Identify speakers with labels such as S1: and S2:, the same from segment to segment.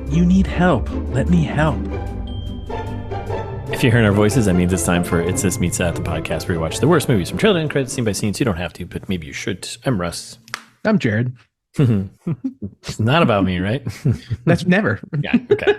S1: You need help. Let me help.
S2: If you're hearing our voices, that means it's time for It's This Meets That, the podcast where we watch the worst movies from trailer and credits, scene by scene. So you don't have to, but maybe you should. I'm Russ.
S1: I'm Jared.
S2: It's not about me, right?
S1: That's never.
S2: Yeah. Okay.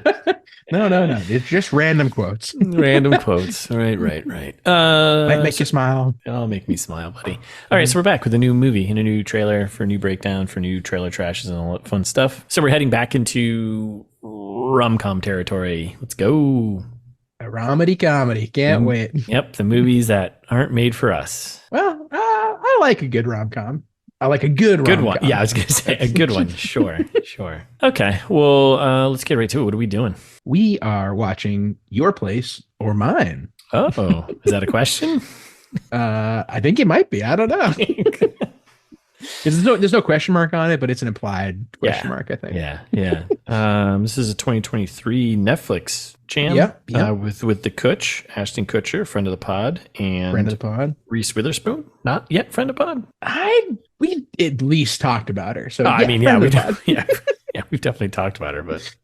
S1: No. It's just random quotes.
S2: Random quotes. Right.
S1: Might make you smile.
S2: It'll make me smile, buddy. All right, so we're back with a new movie and a new trailer for a new breakdown for new trailer trashes and all that fun stuff. So we're heading back into rom-com territory. Let's go.
S1: A comedy. Can't wait.
S2: Yep, the movies that aren't made for us.
S1: Well, I like a good rom-com. I like a good rom-com.
S2: One. Yeah, I was going to say a good one. Sure. Okay, well, let's get right to it. What are we doing?
S1: We are watching Your Place or Mine.
S2: Oh, is that a question?
S1: I think it might be. I don't know. There's no question mark on it, but it's an implied question mark, I think.
S2: Yeah. This is a 2023 Netflix jam.
S1: Yep.
S2: With the Kutch, Ashton Kutcher, friend of the pod, and
S1: friend of the pod,
S2: Reese Witherspoon, not yet friend of the pod.
S1: We at least talked about her. So
S2: we've definitely talked about her, but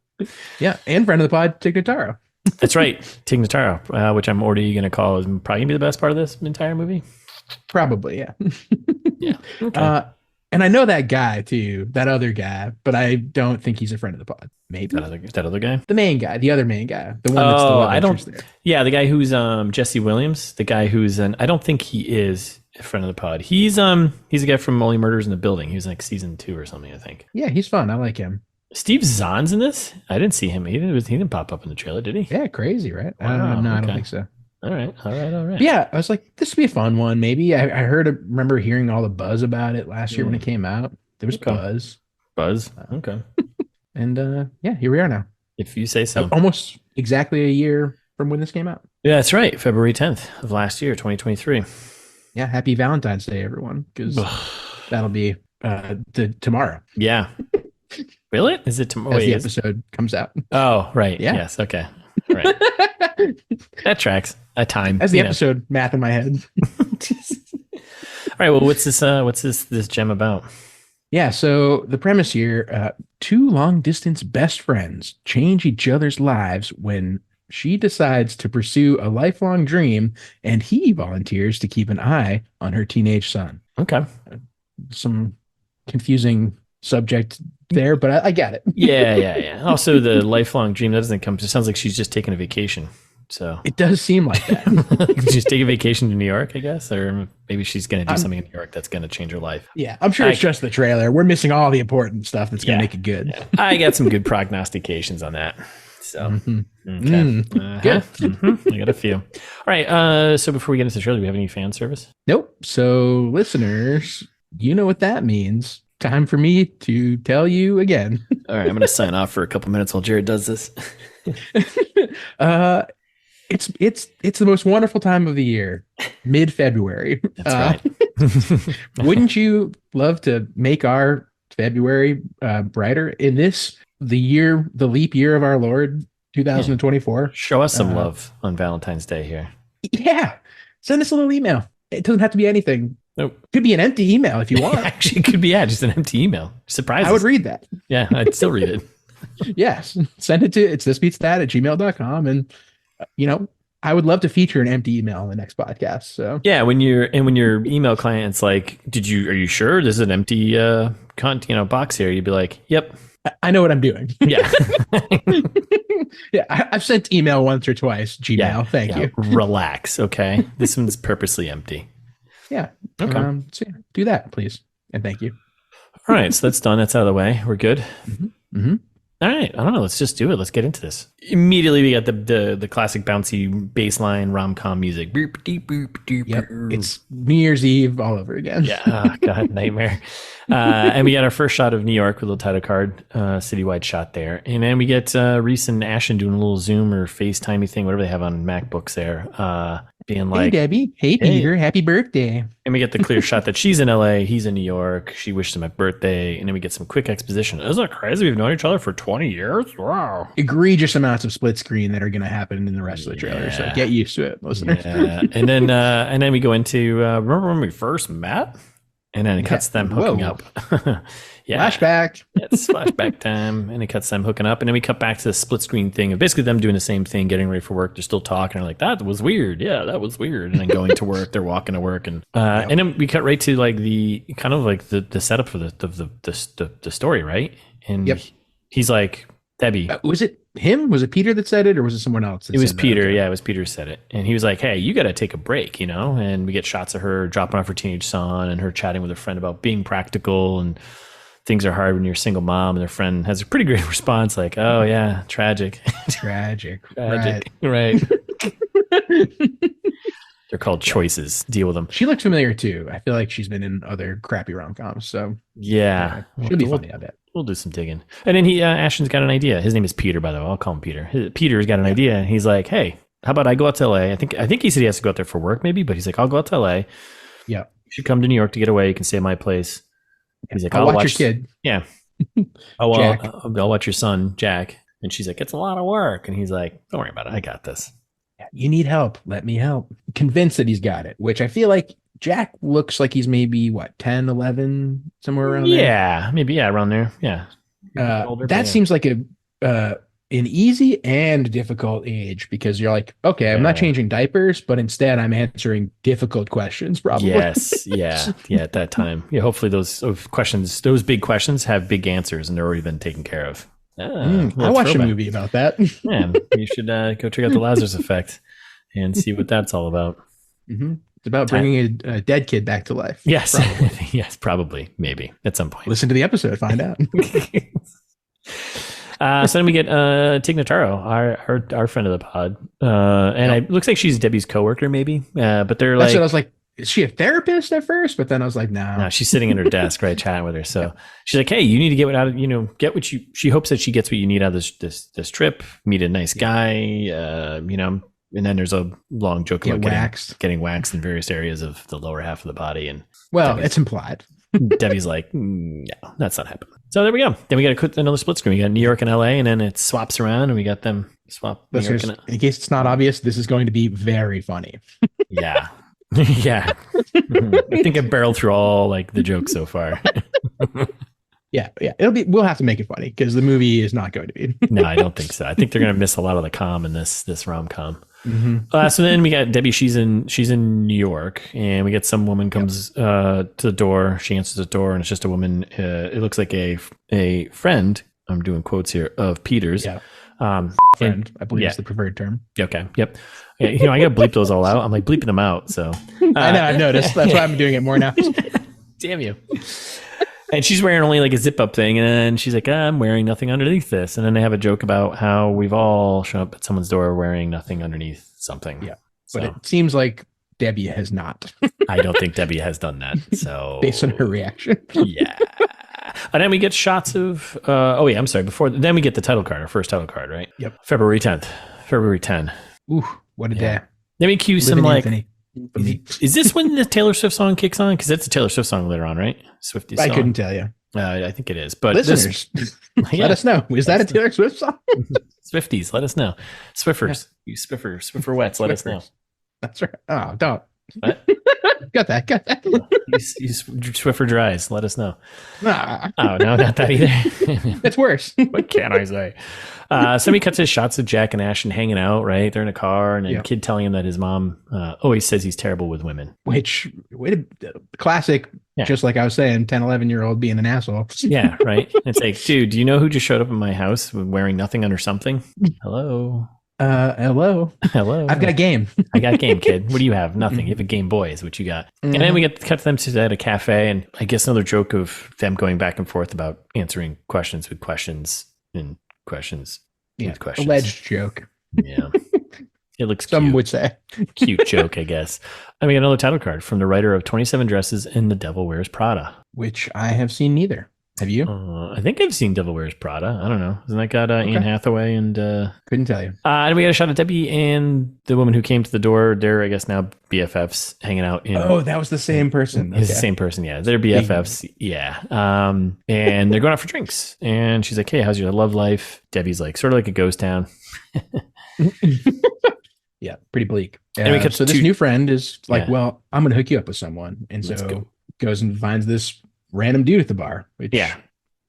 S1: yeah, and friend of the pod, Tig Notaro.
S2: That's right, Tig Notaro, which I'm already going to call is probably gonna be the best part of this entire movie.
S1: Probably, yeah.
S2: Yeah. Okay.
S1: And I know that guy too, that other guy, but I don't think he's a friend of the pod. Maybe
S2: that other guy,
S1: the main guy, the other main guy, the one that's the love interest there.
S2: Yeah, the guy who's Jesse Williams, the guy who's I don't think he is a friend of the pod. He's a guy from Only Murders in the Building. He was like season 2 or something, I think.
S1: Yeah, he's fun. I like him.
S2: Steve Zahn's in this. I didn't see him. He didn't pop up in the trailer, did he?
S1: Yeah, crazy, right?
S2: Wow,
S1: no, I don't think so.
S2: All right.
S1: But yeah, I was like, this would be a fun one. Maybe I remember hearing all the buzz about it last year when it came out. There was
S2: buzz. Okay.
S1: And here we are now.
S2: If you say so.
S1: Almost exactly a year from when this came out.
S2: Yeah, that's right. February 10th of last year, 2023.
S1: Yeah, happy Valentine's Day, everyone, because that'll be tomorrow.
S2: Yeah. Really? Is it tomorrow?
S1: As the episode comes out.
S2: Oh, right.
S1: Yeah.
S2: Yes. Okay. Right. That tracks. A time.
S1: As the episode math in my head.
S2: All right. Well, what's this gem about?
S1: Yeah. So the premise here: two long-distance best friends change each other's lives when she decides to pursue a lifelong dream, and he volunteers to keep an eye on her teenage son.
S2: Okay.
S1: Some confusing subject there, but I get it.
S2: Yeah. Also, the lifelong dream that doesn't come. It sounds like she's just taking a vacation. So
S1: it does seem like that.
S2: She's taking a vacation to New York, I guess, or maybe she's going to do something in New York that's going to change her life.
S1: Yeah, I'm sure it's just the trailer. We're missing all the important stuff that's going to make it good.
S2: Yeah. I got some good prognostications on that. So, okay.
S1: Good.
S2: I got a few. All right. So before we get into the trailer, do we have any fan service?
S1: Nope. So listeners, you know what that means. Time for me to tell you again.
S2: All right. I'm going to sign off for a couple minutes while Jared does this.
S1: It's the most wonderful time of the year, mid-February.
S2: That's right.
S1: Wouldn't you love to make our February brighter in the leap year of our Lord, 2024?
S2: Show us some love on Valentine's Day here.
S1: Yeah. Send us a little email. It doesn't have to be anything.
S2: Nope.
S1: Could be an empty email if you want.
S2: Actually, it could be, just an empty email. Surprise.
S1: I would read that.
S2: Yeah, I'd still read it.
S1: Yes. Send it to itsthisbeatsthat@gmail.com. And, I would love to feature an empty email in the next podcast. So
S2: yeah, when your email client's like, are you sure this is an empty box here? You'd be like, yep.
S1: I know what I'm doing.
S2: Yeah.
S1: Yeah. I've sent email once or twice. Gmail.
S2: Yeah,
S1: Thank you.
S2: Relax. Okay. This one's purposely empty.
S1: Yeah.
S2: Okay.
S1: So do that, please. And thank you.
S2: All right. So that's done. That's out of the way. We're good.
S1: Mm-hmm.
S2: All right. I don't know. Let's just do it. Let's get into this. Immediately, we got the classic bouncy baseline rom-com music.
S1: Yep. It's New Year's Eve all over again.
S2: Yeah. Oh, God, nightmare. And we got our first shot of New York with a little title card, citywide shot there. And then we get Reese and Ashton doing a little Zoom or FaceTimey thing, whatever they have on MacBooks there. Being like,
S1: hey, Debbie. Hey, Peter. Happy birthday.
S2: And we get the clear shot that she's in LA, he's in New York. She wished him a birthday. And then we get some quick exposition. Isn't it crazy? We've known each other for 20 years. Wow.
S1: Egregious amounts of split screen that are going to happen in the rest of the trailer. So get used to it, listeners.
S2: Yeah. And then we go into, remember when we first met? And then it cuts them hooking up. Yeah.
S1: Flashback.
S2: It's flashback time. And it cuts them hooking up. And then we cut back to the split screen thing of basically them doing the same thing, getting ready for work. They're still talking. They're like, that was weird. Yeah, that was weird. And then going to work, they're walking to work. And and then we cut right to like the kind of like the setup for the story, right? And he's like, Debbie.
S1: Was it him? Was it Peter that said it, or was it someone else?
S2: It was Peter. Okay. Yeah, it was Peter who said it. And he was like, hey, you got to take a break, you know? And we get shots of her dropping off her teenage son and her chatting with her friend about being practical and things are hard when you're a single mom. And their friend has a pretty great response like, oh, yeah, tragic.
S1: Tragic.
S2: Right. They're called choices. Deal with them.
S1: She looks familiar, too. I feel like she's been in other crappy rom-coms. So,
S2: yeah.
S1: She'll be funny, I bet.
S2: We'll do some digging. And then Ashton's got an idea. His name is Peter, by the way. I'll call him Peter. Peter's got an idea. And he's like, hey, how about I go out to LA? I think he said he has to go out there for work maybe, but he's like, I'll go out to LA.
S1: Yeah.
S2: You should come to New York to get away. You can stay at my place. He's like,
S1: I'll watch your kid.
S2: Yeah. I'll watch your son, Jack. And she's like, it's a lot of work. And he's like, don't worry about it. I got this.
S1: You need help. Let me help. Convinced that he's got it, which I feel like Jack looks like he's maybe 10, 11, somewhere around there.
S2: Yeah, maybe. Yeah, around there. Yeah.
S1: That seems like an easy and difficult age because you're like, okay, I'm not changing diapers, but instead I'm answering difficult questions probably.
S2: Yes. Yeah. Yeah. At that time. Yeah. Hopefully those questions, those big questions have big answers and they're already been taken care of.
S1: I watched a movie about that.
S2: Yeah, you should go check out the Lazarus Effect and see what that's all about.
S1: Mm-hmm. It's about bringing a dead kid back to life.
S2: Yes. Probably. Yes, probably. Maybe at some point.
S1: Listen to the episode. Find out.
S2: So then we get Tig Notaro, our friend of the pod. And it looks like she's Debbie's coworker, maybe. But they're
S1: that's what I was like. Is she a therapist at first? But then I was like, no,
S2: she's sitting at her desk, right, chatting with her. So she's like, hey, you need to get what she hopes that she gets what you need out of this trip, meet a nice guy, and then there's a long joke about getting waxed in various areas of the lower half of the body. And
S1: it's implied.
S2: Debbie's like, no, that's not happening. So there we go. Then we got to put another split screen. We got New York and LA, and then it swaps around, and we got them swap.
S1: Listeners, in case it's not obvious, this is going to be very funny.
S2: Yeah. Yeah. I think I barreled through all like the jokes so far.
S1: Yeah. We'll have to make it funny because the movie is not going to be.
S2: No, I don't think so. I think they're going to miss a lot of the calm in this rom-com. Mm-hmm. So then we got Debbie. She's in New York, and we get some woman comes to the door. She answers the door, and it's just a woman. It looks like a friend. I'm doing quotes here of Peter's.
S1: Yeah. Friend, I believe is the preferred term.
S2: Okay. Yep. Yeah, I gotta bleep those all out. I'm like bleeping them out. So
S1: I know, I've noticed. That's why I'm doing it more now.
S2: Damn you. And she's wearing only like a zip up thing, and then she's like, I'm wearing nothing underneath this. And then they have a joke about how we've all shown up at someone's door wearing nothing underneath something.
S1: Yeah. But it seems like Debbie has not.
S2: I don't think Debbie has done that. So
S1: based on her reaction.
S2: Yeah. And then we get shots of I'm sorry, then we get the title card, our first title card, right?
S1: Yep.
S2: February 10th. Ooh,
S1: what a day.
S2: Then we cue some like is this when the Taylor Swift song kicks on? Because it's a Taylor Swift song later on, right? Swifties song.
S1: I couldn't tell you.
S2: I think it is. But
S1: listeners, let us know. Is that a Taylor Swift song?
S2: Swifties, let us know. Swiffers, you Swifferwettes, let us know.
S1: That's right. Oh, don't.
S2: What?
S1: Got that.
S2: You Swiffer dries. Let us know.
S1: Nah.
S2: Oh, no, not that either.
S1: It's worse.
S2: What can I say? Somebody cuts his shots of Jack and Ashton hanging out, right? They're in a car, and a kid telling him that his mom always says he's terrible with women.
S1: Which, classic, just like I was saying, 10, 11-year-old being an asshole.
S2: Yeah, right? It's like, dude, do you know who just showed up in my house wearing nothing under something? Hello?
S1: Hello. I've got a game.
S2: I got a game, kid. What do you have? Nothing. You have a Game Boy is what you got. And then we get to cut them to at a cafe, and I guess another joke of them going back and forth about answering questions with questions and questions with questions.
S1: Alleged joke.
S2: Yeah. It looks
S1: Some
S2: cute.
S1: would say.
S2: Cute joke, I guess. And we got another title card from the writer of 27 Dresses and The Devil Wears Prada.
S1: Which I have seen neither. Have you?
S2: I think I've seen Devil Wears Prada. I don't know. Isn't that got Anne Hathaway and...
S1: Couldn't tell you.
S2: And we got a shot of Debbie and the woman who came to the door. They're, I guess, now BFFs hanging out.
S1: That was the same person.
S2: It's the same person, yeah. They're BFFs, yeah. And they're going out for drinks. And she's like, hey, how's your love life? Debbie's like, sort of like a ghost town.
S1: Yeah, pretty bleak. So this new friend is like, well, I'm going to hook you up with someone. And so goes and finds this random dude at the bar, which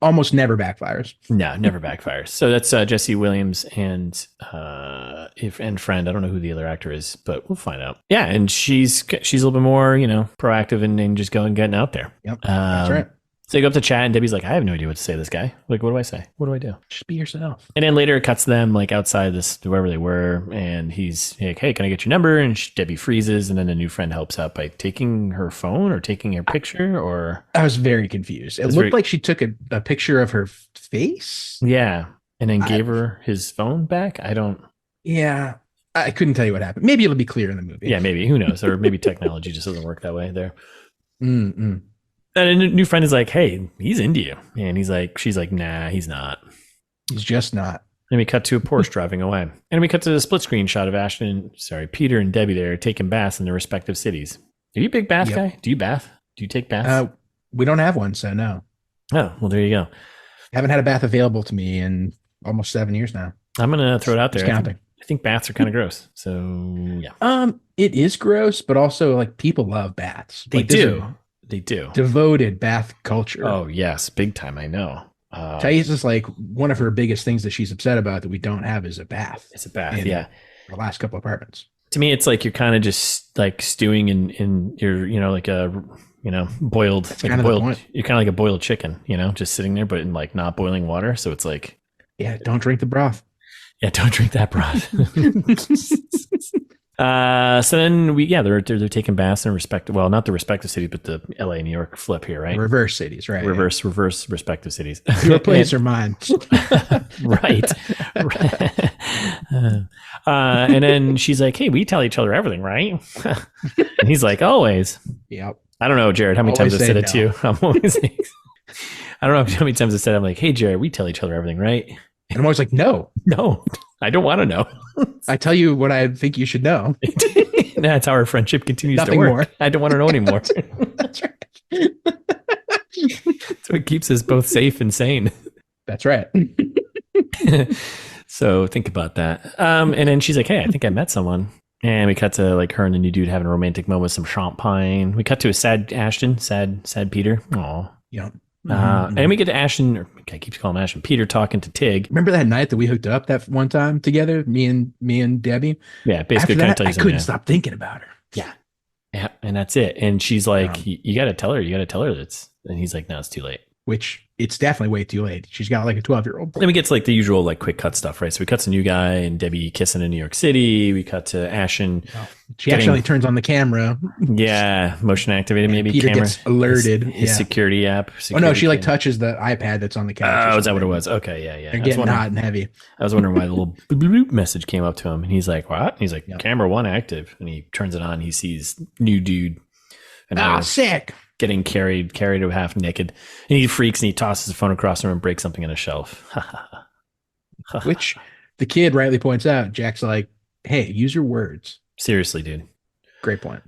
S1: almost never backfires.
S2: No, never backfires. So that's Jesse Williams and friend. I don't know who the other actor is, but we'll find out. Yeah, and she's a little bit more, proactive and just going and getting out there.
S1: Yep, that's right.
S2: So they go up to chat, and Debbie's like, I have no idea what to say to this guy. Like, what do I say? What do I do?
S1: Just be yourself.
S2: And then later it cuts to them like outside this, wherever they were. And he's like, hey, can I get your number? And Debbie freezes. And then a new friend helps out by taking her phone or taking her picture or.
S1: I was very confused. It looked like she took a picture of her face.
S2: Yeah. And then gave her his phone back.
S1: Yeah. I couldn't tell you what happened. Maybe it'll be clear in the movie.
S2: Yeah, maybe. Who knows? Or maybe technology just doesn't work that way there.
S1: Mm-mm.
S2: And a new friend is like, hey, he's into you. And she's like, nah, he's not.
S1: He's just not.
S2: And we cut to a Porsche driving away. And we cut to the split screen shot of Peter and Debbie there taking baths in their respective cities. Are you a big bath guy? Do you bath? Do you take baths?
S1: We don't have one, so no.
S2: Oh, well, there you go.
S1: Haven't had a bath available to me in almost 7 years now.
S2: I'm going to throw it out there.
S1: Counting.
S2: I think baths are kind of gross. So, yeah.
S1: It is gross, but also like people love baths.
S2: They do. They do.
S1: Devoted bath culture.
S2: Oh, yes. Big time. I know.
S1: Thais is like one of her biggest things that she's upset about that we don't have is a bath.
S2: It's a bath. Yeah.
S1: The last couple apartments.
S2: To me, it's like you're kind of just like stewing in your, like a, boiled, like a boiled, you're kind of like a boiled chicken, just sitting there, but in like not boiling water. So it's like,
S1: yeah, don't drink the broth.
S2: Yeah. Don't drink that broth. So then they're taking baths in not the respective cities, but the LA and New York flip here, right?
S1: Reverse cities, right?
S2: Reverse respective cities.
S1: Your place or mine.
S2: Right. And then she's like, hey, we tell each other everything, right? And he's like, always.
S1: Yep.
S2: I don't know, Jared, how many times I said it to you. I'm always I don't know how many times I said I'm like, hey, Jared, we tell each other everything, right?
S1: And I'm always like, no,
S2: I don't want to know.
S1: I tell you what I think you should know.
S2: That's how our friendship continues
S1: Nothing
S2: to work.
S1: More.
S2: I don't want to know anymore.
S1: That's right.
S2: So it keeps us both safe and sane.
S1: That's right.
S2: So think about that. And then she's like, hey, I think I met someone. And we cut to like her and the new dude having a romantic moment with some champagne. We cut to a sad Ashton, sad Peter. Aw.
S1: Yeah.
S2: And we get to Ashton, I keep calling him Ashton, Peter talking to Tig.
S1: Remember that night that we hooked up that one time together, me and Debbie?
S2: Yeah, basically.
S1: After that, I couldn't stop thinking about her.
S2: Yeah, and that's it. And she's like, you got to tell her that's, and he's like, no, it's too late.
S1: Which it's definitely way too late. She's got like a 12-year-old.
S2: Then we get to like the usual like quick cut stuff, right? So we cut to new guy and Debbie kissing in New York City. We cut to Ashton.
S1: She actually turns on the camera.
S2: Yeah, motion activated maybe.
S1: Peter
S2: camera
S1: gets alerted.
S2: His security app.
S1: No, she like touches the iPad that's on the couch.
S2: Oh, is that what it was? Okay, yeah.
S1: They're getting hot and heavy.
S2: I was wondering why the little boop message came up to him, and he's like, "What?" And he's like, "Camera 1 active," and he turns it on. He sees new dude. And
S1: sick.
S2: Getting carried half naked. And he freaks and he tosses the phone across the room and breaks something on a shelf.
S1: Which the kid rightly points out. Jack's like, hey, use your words.
S2: Seriously, dude.
S1: Great point.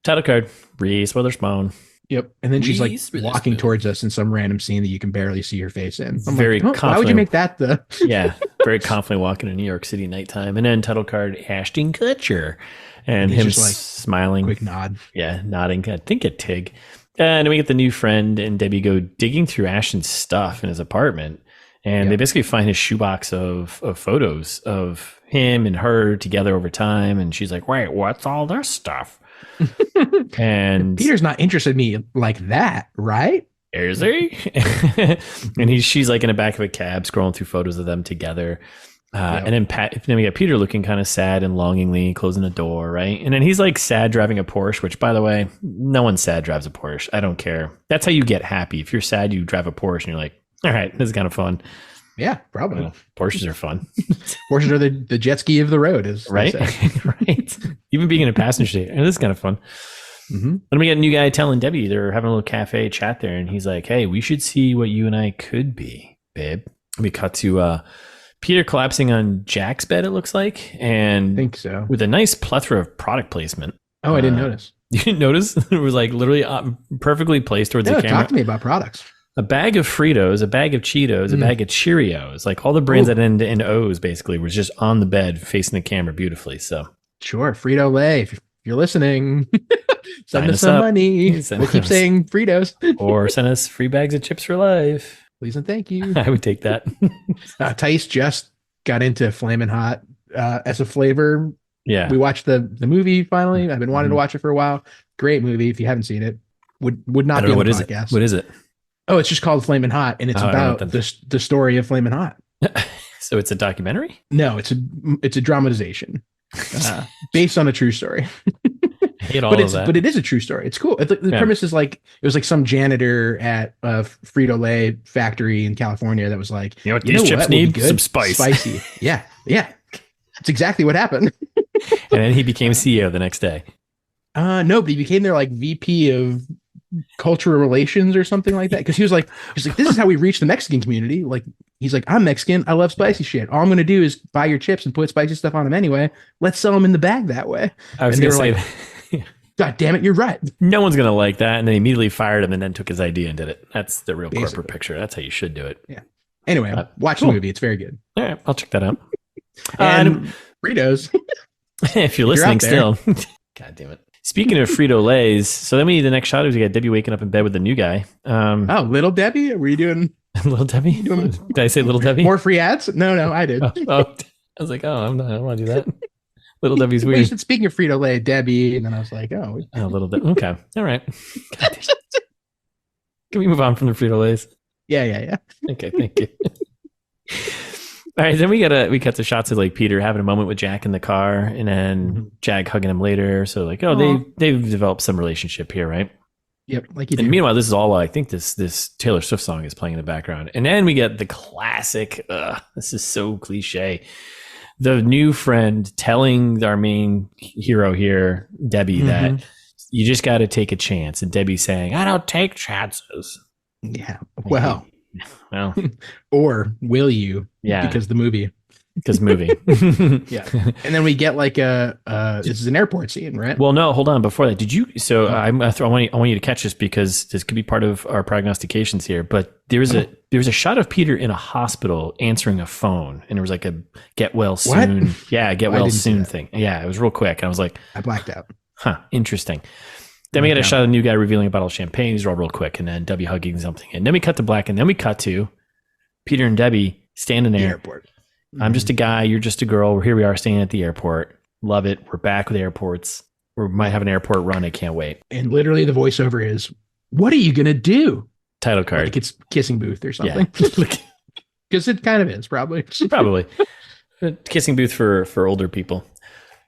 S2: Title card, Reese Witherspoon.
S1: Yep. And then she's like walking towards us in some random scene that you can barely see her face in. I'm
S2: very
S1: like, why would you make that the...
S2: Yeah. Very confidently walking in New York City nighttime. And then title card, Ashton Kutcher. And him just like smiling.
S1: Quick nod.
S2: Yeah, nodding. I think at Tig. And then we get the new friend and Debbie go digging through Ashton's stuff in his apartment. And they basically find his shoebox of photos of him and her together over time. And she's like, wait, what's all this stuff? And
S1: Peter's not interested in me like that, right?
S2: Is he? And she's like in the back of a cab scrolling through photos of them together. And then we got Peter looking kind of sad and longingly closing the door, right? And then he's like sad driving a Porsche, which, by the way, no one sad drives a Porsche. I don't care. That's how you get happy. If you're sad, you drive a Porsche and you're like, all right, this is kind of fun.
S1: Yeah, probably.
S2: Porsches are fun.
S1: Porsches are the jet ski of the road,
S2: right? Right. Even being in a passenger seat, this is kind of fun. Mm-hmm. Then we got a new guy telling Debbie they're having a little cafe chat there, and he's like, hey, we should see what you and I could be, babe. We cut to Peter collapsing on Jack's bed, it looks like. And
S1: I think so.
S2: With a nice plethora of product placement.
S1: Oh, I didn't notice.
S2: You didn't notice? It was like literally perfectly placed towards the camera.
S1: Talk to me about products.
S2: A bag of Fritos, a bag of Cheetos, a bag of Cheerios. Like all the brands that end in O's basically was just on the bed facing the camera beautifully. So
S1: sure. Frito-Lay, if you're listening. Send us some
S2: up.
S1: money.
S2: Send
S1: We'll keep
S2: us.
S1: saying Fritos.
S2: Or send us free bags of chips for life.
S1: Please and thank you.
S2: I would take that.
S1: Tice just got into Flamin' Hot as a flavor.
S2: Yeah.
S1: We watched the movie finally. I've been wanting to
S2: Mhm.
S1: watch it for a while. Great movie. If you haven't seen it, would
S2: I
S1: not
S2: don't
S1: be
S2: know
S1: on
S2: what
S1: the
S2: is it.
S1: podcast.
S2: What is it?
S1: Oh, it's just called Flamin' Hot, and it's
S2: Oh, I don't know
S1: about
S2: what
S1: the story of Flamin' Hot.
S2: So it's a documentary?
S1: No, it's a dramatization based on a true story.
S2: I hate all
S1: But
S2: of that.
S1: but it is a true story. It's cool. The premise is like it was like some janitor at a Frito-Lay factory in California that was like,
S2: You know what these chips
S1: would be
S2: need?
S1: good?
S2: Some spice.
S1: Spicy. Yeah. That's exactly what happened.
S2: And then he became CEO the next day.
S1: No, but he became their like VP of cultural relations or something like that. Because he was like, this is how we reach the Mexican community. Like, he's like, I'm Mexican. I love spicy shit. All I'm gonna do is buy your chips and put spicy stuff on them anyway. Let's sell them in the bag that way.
S2: I was
S1: And they
S2: going to
S1: were
S2: say,
S1: like, God damn it, you're right.
S2: no one's going to like that. And then he immediately fired him and then took his idea and did it. That's the real
S1: Basically.
S2: corporate picture. That's how you should do it.
S1: Yeah. Anyway, watch
S2: cool.
S1: the movie. It's very good.
S2: All right. I'll check that out.
S1: And Fritos.
S2: If you're
S1: You're
S2: listening
S1: out there.
S2: still. God damn it. Speaking of Frito-Lays, so then the next shot is we got Debbie waking up in bed with the new guy.
S1: Oh, Little Debbie? Were you doing
S2: Little Debbie? Did I say Little Debbie?
S1: more free ads? No, I did.
S2: Oh, I was like, I don't want to do that. Little Debbie's
S1: Well, you
S2: weird.
S1: said, speaking of Frito-Lay, Debbie, and then I was like, oh.
S2: Oh, Little Debbie. Okay. All right. God damn. Can we move on from the Frito-Lays?
S1: Yeah.
S2: Okay, thank you. All right, then we cut to shots of like Peter having a moment with Jack in the car, and then Jack hugging him later. So like, they've developed some relationship here, right?
S1: Yep, like you do.
S2: And meanwhile, this is all I think this Taylor Swift song is playing in the background, and then we get the classic. This is so cliche. The new friend telling our main hero here, Debbie, that you just got to take a chance, and Debbie saying, "I don't take chances."
S1: Yeah. Well,
S2: or
S1: will you?
S2: Yeah.
S1: Because the movie.
S2: Because movie.
S1: Yeah. And then we get like this is an airport scene, right?
S2: Well, no, hold on. Before that, did you? So I want you to catch this because this could be part of our prognostications here. But there was a shot of Peter in a hospital answering a phone, and there was like a get well soon.
S1: What?
S2: Yeah, get well soon thing. Yeah, it was real quick. And I was like,
S1: I blacked out.
S2: Huh, interesting. Then we get a shot of the new guy revealing a bottle of champagne. These are all real quick, and then Debbie hugging something, and then we cut to black, and then we cut to Peter and Debbie standing there.
S1: The airport.
S2: I'm just a guy. You're just a girl. Here we are staying at the airport. Love it. We're back with airports. We might have an airport run. I can't wait.
S1: And literally the voiceover is, "What are you gonna do?"
S2: Title card.
S1: Like it's Kissing Booth or something.
S2: Yeah.
S1: Because it kind of is probably.
S2: Probably. Kissing Booth for older people.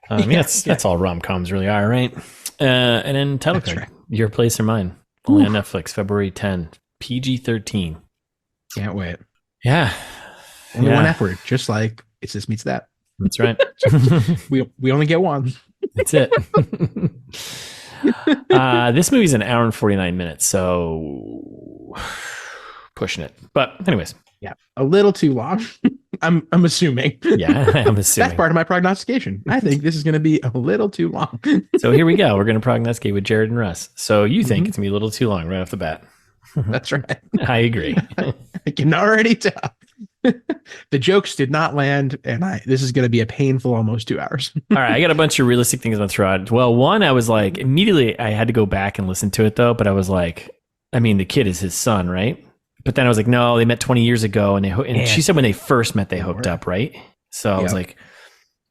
S2: That's all rom-coms really are, right? And then title card. Right. Your Place or Mine. Only on Netflix, February 10. PG-13.
S1: Can't wait.
S2: Yeah.
S1: Only one F word, just like It's This Meets That.
S2: That's right.
S1: we only get one.
S2: That's it. This movie's an hour and 49 minutes, so pushing it. But anyways.
S1: Yeah. A little too long. I'm assuming.
S2: Yeah, I'm assuming.
S1: That's part of my prognostication. I think this is going to be a little too long.
S2: So here we go. We're going to prognosticate with Jared and Russ. So you think it's going to be a little too long right off the bat.
S1: That's right.
S2: I agree.
S1: I can already tell. The jokes did not land, and this is going to be a painful almost 2 hours.
S2: All right, I got a bunch of realistic things I'm going to throw out. Well, one, I was like, immediately I had to go back and listen to it, though. But I was like, I mean, the kid is his son, right? But then I was like, no, they met 20 years ago. And she said when they first met, they hooked up, right? So I was like,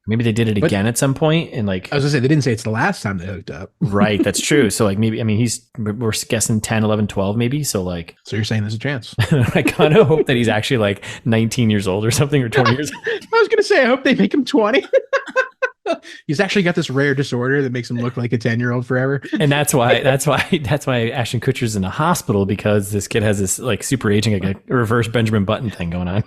S2: maybe they did it again at some point. And like,
S1: I was going to say, they didn't say it's the last time they hooked up.
S2: Right. That's true. So like, maybe, I mean, we're guessing 10, 11, 12, maybe. So like,
S1: so you're saying there's a chance.
S2: I kind of hope that he's actually like 19 years old or something, or 20 years old.
S1: I was going to say, I hope they make him 20. He's actually got this rare disorder that makes him look like a 10-year-old forever.
S2: And that's why Ashton Kutcher's in the hospital, because this kid has this like super aging, like a reverse Benjamin Button thing going on.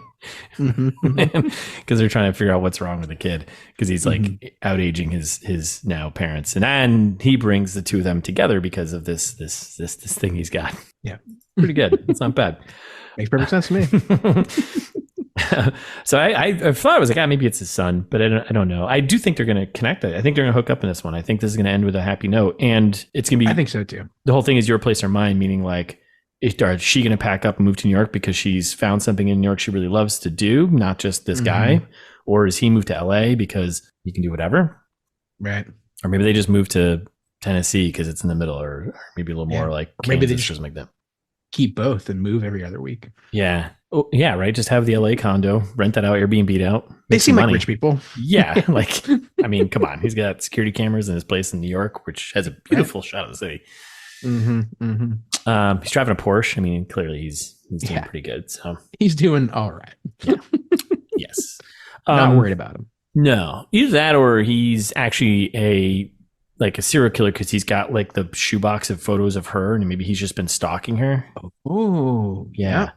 S2: Because they're trying to figure out what's wrong with the kid, because he's like out aging his now parents. And then he brings the two of them together because of this thing he's got.
S1: Yeah.
S2: Pretty good. It's not bad.
S1: Makes perfect sense to me.
S2: So I thought, I was like, maybe it's his son, but I don't know. I do think they're going to connect. I think they're going to hook up in this one. I think this is going to end with a happy note, and it's going to be.
S1: I think so too.
S2: The whole thing is Your Place or Mine, meaning like, is she going to pack up and move to New York because she's found something in New York she really loves to do, not just this guy, or is he moved to LA because he can do whatever,
S1: right?
S2: Or maybe they just moved to Tennessee because it's in the middle, or maybe a little more like
S1: or maybe they
S2: Kansas
S1: just
S2: or something like that.
S1: keep both and move every other week.
S2: Yeah. Oh, yeah, right. Just have the LA condo, rent that out, Airbnb it out.
S1: They seem like rich people.
S2: Yeah. Like, I mean, come on. He's got security cameras in his place in New York, which has a beautiful shot of the city. He's driving a Porsche. I mean, clearly he's doing pretty good. So
S1: he's doing all right.
S2: Yeah. Yes.
S1: Not worried about him.
S2: No, either that or he's actually a serial killer because he's got like the shoebox of photos of her, and maybe he's just been stalking her.
S1: Oh,
S2: yeah.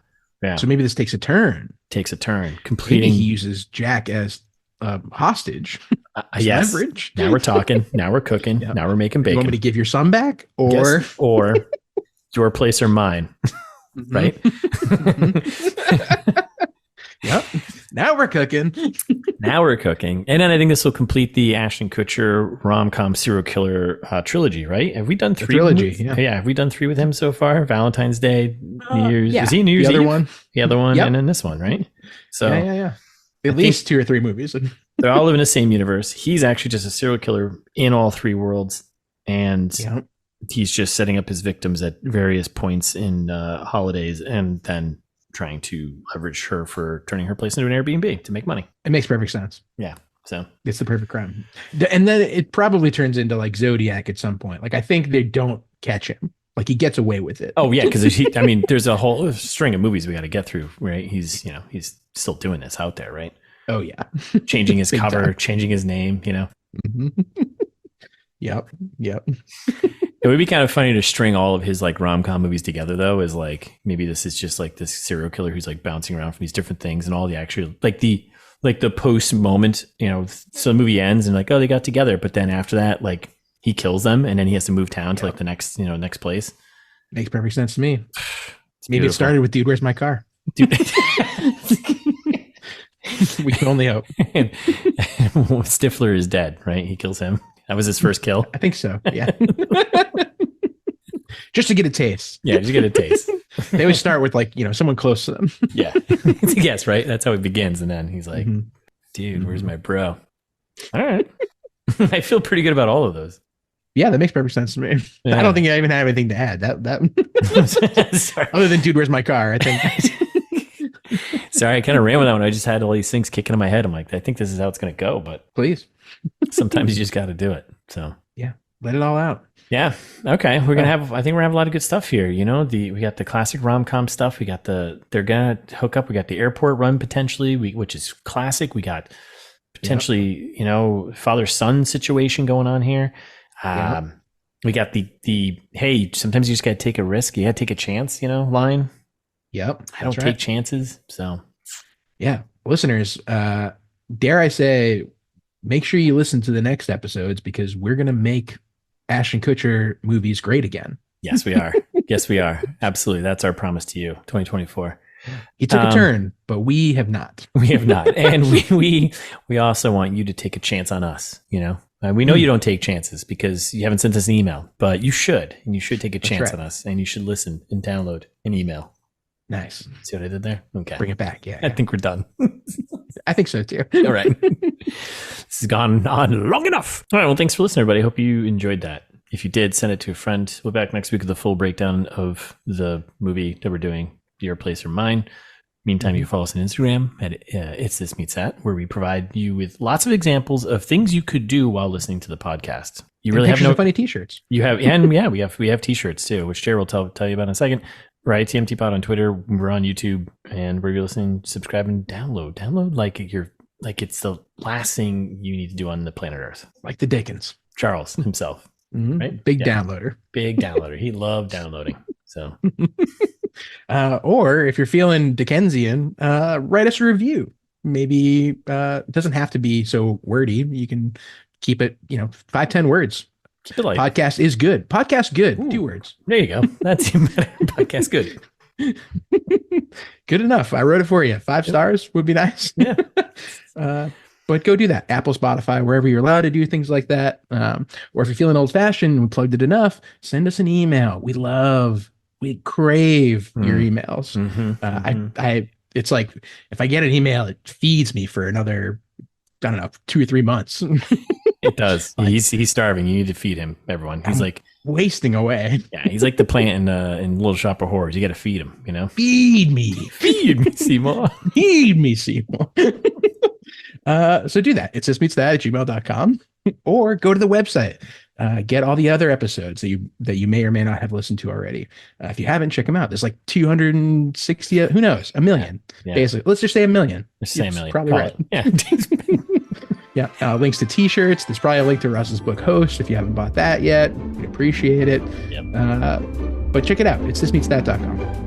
S1: So maybe this takes a turn.
S2: Completing.
S1: Maybe he uses Jack as hostage.
S2: Yes.
S1: Leverage.
S2: Now we're talking. Now we're cooking.
S1: Yep.
S2: Now we're making bacon.
S1: You want me to give your son back, or
S2: your place or mine? Right.
S1: Yep. Now we're cooking.
S2: And then I think this will complete the Ashton Kutcher rom-com serial killer trilogy, right? Have we done 3?
S1: Trilogy, yeah.
S2: Have we done 3 with him so far? Valentine's Day, New Year's.
S1: Yeah.
S2: Is he New Year's
S1: Eve?
S2: The other one,
S1: yep.
S2: and then this one, right? So
S1: yeah. At least 2 or 3 movies.
S2: They all live in the same universe. He's actually just a serial killer in all 3 worlds, and he's just setting up his victims at various points in holidays, and then trying to leverage her for turning her place into an Airbnb to make money.
S1: It makes perfect sense.
S2: Yeah. So
S1: it's the perfect crime. And then it probably turns into like Zodiac at some point. Like, I think they don't catch him. Like, he gets away with it.
S2: Oh yeah. Cause there's a whole string of movies we got to get through, right? He's still doing this out there, right?
S1: Oh yeah.
S2: Changing his cover, changing his name,
S1: Mm-hmm. Yep.
S2: It would be kind of funny to string all of his like rom-com movies together, though, as like maybe this is just like this serial killer who's like bouncing around from these different things, and all the actual like the post moment, so the movie ends and like, oh, they got together, but then after that, like he kills them, and then he has to move town to like the next place. Makes
S1: perfect sense to me. Maybe it started with Dude, Where's My Car? Dude. We can only hope.
S2: And Stifler is dead, right? He kills him. That was his first kill.
S1: I think so. Yeah. Just to get a taste.
S2: Yeah, just to get a taste.
S1: They always start with like, someone close to them.
S2: Yeah. Yes, right? That's how it begins. And then he's like, dude, where's my bro? All right. I feel pretty good about all of those.
S1: Yeah, that makes perfect sense to me. Yeah. I don't think I even have anything to add. That other than Dude, Where's My Car? I think.
S2: Sorry, I kind of ran with that one. I just had all these things kicking in my head. I'm like, I think this is how it's going to go, but
S1: please.
S2: Sometimes you just got to do it. So
S1: yeah, let it all out.
S2: Yeah. Okay. I think we're gonna have a lot of good stuff here. We got the classic rom-com stuff. We got they're gonna hook up. We got the airport run potentially, which is classic. We got potentially, father-son situation going on here. We got the hey, sometimes you just got to take a risk. You got to take a chance, line.
S1: Yep.
S2: I don't take chances. So
S1: yeah, listeners, dare I say, make sure you listen to the next episodes, because we're going to make Ashton Kutcher movies great again.
S2: Yes, we are. Yes, we are. Absolutely. That's our promise to you. 2024.
S1: He took a turn, but we have not.
S2: We have not. And we also want you to take a chance on us. We know you don't take chances because you haven't sent us an email, but you should. And you should take a chance on us, and you should listen and download an email.
S1: Nice.
S2: See what I did there? Okay.
S1: Bring it back. Yeah.
S2: I think we're done.
S1: I think so too.
S2: All right. This has gone on long enough. All right. Well, thanks for listening, everybody. Hope you enjoyed that. If you did, send it to a friend. We'll be back next week with the full breakdown of the movie that we're doing, Your Place or Mine. Meantime, you can follow us on Instagram at It's This Meets That, where we provide you with lots of examples of things you could do while listening to the podcast. You really have no
S1: funny t-shirts.
S2: You have, and yeah, we have t-shirts too, which Jared will tell you about in a second. We're ITMT Pod on Twitter. We're on YouTube, and wherever you're listening, subscribe and download like it's the last thing you need to do on the planet Earth.
S1: Like the Dickens.
S2: Charles himself. Right?
S1: Big downloader.
S2: Big downloader. He loved downloading. So
S1: or if you're feeling Dickensian, write us a review. Maybe it doesn't have to be so wordy. You can keep it, 5-10 words.
S2: Keep it light.
S1: Podcast is good. Podcast good. Ooh, 2 words.
S2: There you go. That's even better. Podcast good.
S1: Good enough. I wrote it for you. 5 stars would be nice.
S2: Yeah.
S1: But go do that. Apple, Spotify, wherever you're allowed to do things like that. Or if you're feeling old fashioned, we plugged it enough, send us an email. We crave your emails. It's like, if I get an email, it feeds me for another, I don't know, 2 or 3 months.
S2: It does. He's starving. You need to feed him, everyone. He's like
S1: wasting away.
S2: Yeah, he's like the plant in Little Shop of Horrors. You got to feed him, you know?
S1: Feed me,
S2: Seymour.
S1: Feed me, Seymour. So do that. It's thismeetsthat@gmail.com, or go to the website. Get all the other episodes that you may or may not have listened to already. If you haven't, check them out. There's like 260, who knows, a million. Yeah. Basically. Let's just say a million.
S2: Let's say a million.
S1: Probably right.
S2: Yeah.
S1: Yeah. Links to t-shirts. There's probably a link to Russ's book Host. If you haven't bought that yet, we'd appreciate it.
S2: Yep.
S1: But check it out. It's thismeetsthat.com.